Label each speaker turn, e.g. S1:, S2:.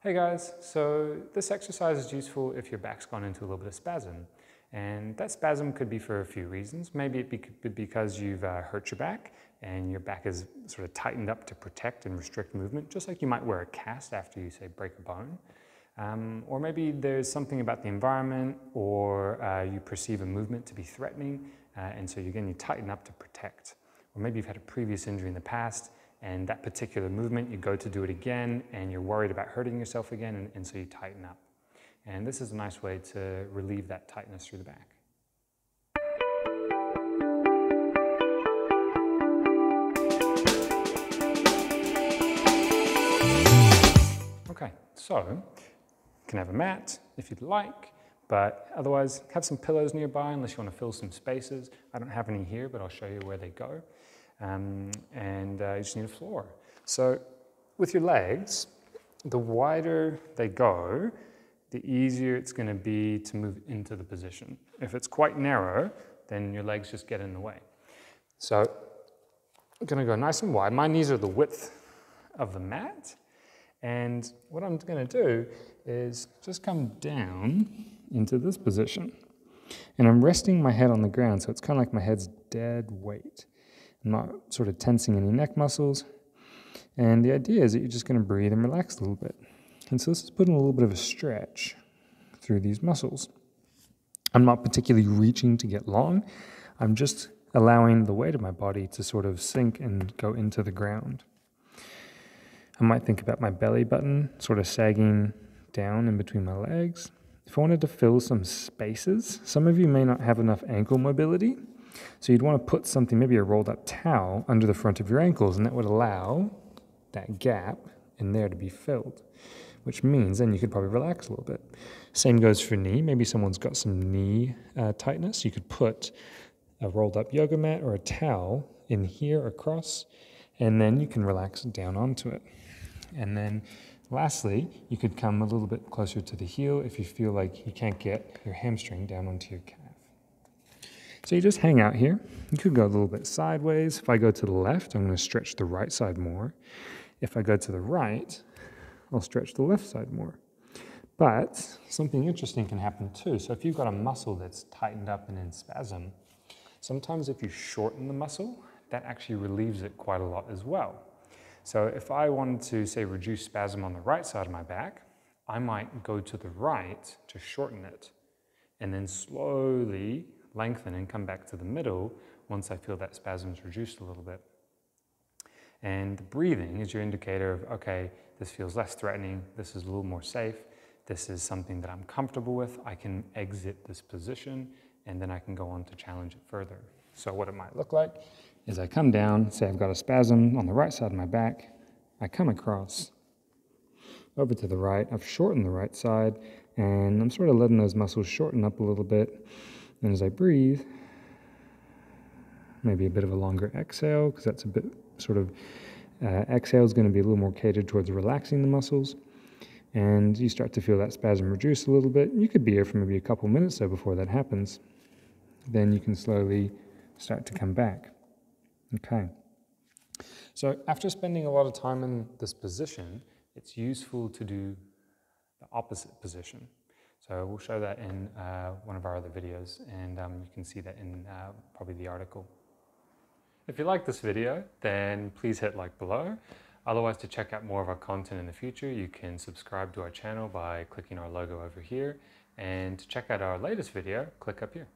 S1: Hey guys, so this exercise is useful if your back's gone into a little bit of spasm. And that spasm could be for a few reasons. Maybe it could be because you've hurt your back and your back is sort of tightened up to protect and restrict movement, just like you might wear a cast after you, say, break a bone. Or maybe there's something about the environment or you perceive a movement to be threatening, and so again, you tighten up to protect. Or maybe you've had a previous injury in the past and that particular movement, you go to do it again and you're worried about hurting yourself again, and so you tighten up. And this is a nice way to relieve that tightness through the back. Okay, so you can have a mat if you'd like, but otherwise have some pillows nearby unless you want to fill some spaces. I don't have any here, but I'll show you where they go. You just need a floor. So with your legs, the wider they go, the easier it's going to be to move into the position. If it's quite narrow, then your legs just get in the way. So I'm going to go nice and wide. My knees are the width of the mat. And what I'm going to do is just come down into this position. And I'm resting my head on the ground, so it's kind of like my head's dead weight. I'm not sort of tensing any neck muscles. And the idea is that you're just going to breathe and relax a little bit. And so this is putting a little bit of a stretch through these muscles. I'm not particularly reaching to get long. I'm just allowing the weight of my body to sort of sink and go into the ground. I might think about my belly button sort of sagging down in between my legs. If I wanted to fill some spaces, some of you may not have enough ankle mobility. So you'd want to put something, maybe a rolled up towel, under the front of your ankles, and that would allow that gap in there to be filled, which means then you could probably relax a little bit. Same goes for knee. Maybe someone's got some knee tightness. You could put a rolled up yoga mat or a towel in here across, and then you can relax down onto it. And then lastly, you could come a little bit closer to the heel if you feel like you can't get your hamstring down onto your calf. So you just hang out here. You could go a little bit sideways. If I go to the left, I'm going to stretch the right side more. If I go to the right, I'll stretch the left side more. But something interesting can happen too. So if you've got a muscle that's tightened up and in spasm, sometimes if you shorten the muscle, that actually relieves it quite a lot as well. So if I wanted to, say, reduce spasm on the right side of my back, I might go to the right to shorten it and then slowly lengthen and come back to the middle once I feel that spasm's reduced a little bit. And the breathing is your indicator of, okay, this feels less threatening, this is a little more safe, this is something that I'm comfortable with, I can exit this position, and then I can go on to challenge it further. So what it might look like is I come down, say I've got a spasm on the right side of my back, I come across over to the right, I've shortened the right side, and I'm sort of letting those muscles shorten up a little bit. And as I breathe, maybe a bit of a longer exhale, because that's a bit sort of, exhale is going to be a little more catered towards relaxing the muscles. And you start to feel that spasm reduce a little bit. You could be here for maybe a couple minutes though before that happens. Then you can slowly start to come back. Okay. So after spending a lot of time in this position, it's useful to do the opposite position. So we'll show that in one of our other videos, and you can see that in probably the article. If you like this video, then please hit like below. Otherwise, to check out more of our content in the future, you can subscribe to our channel by clicking our logo over here. And to check out our latest video, click up here.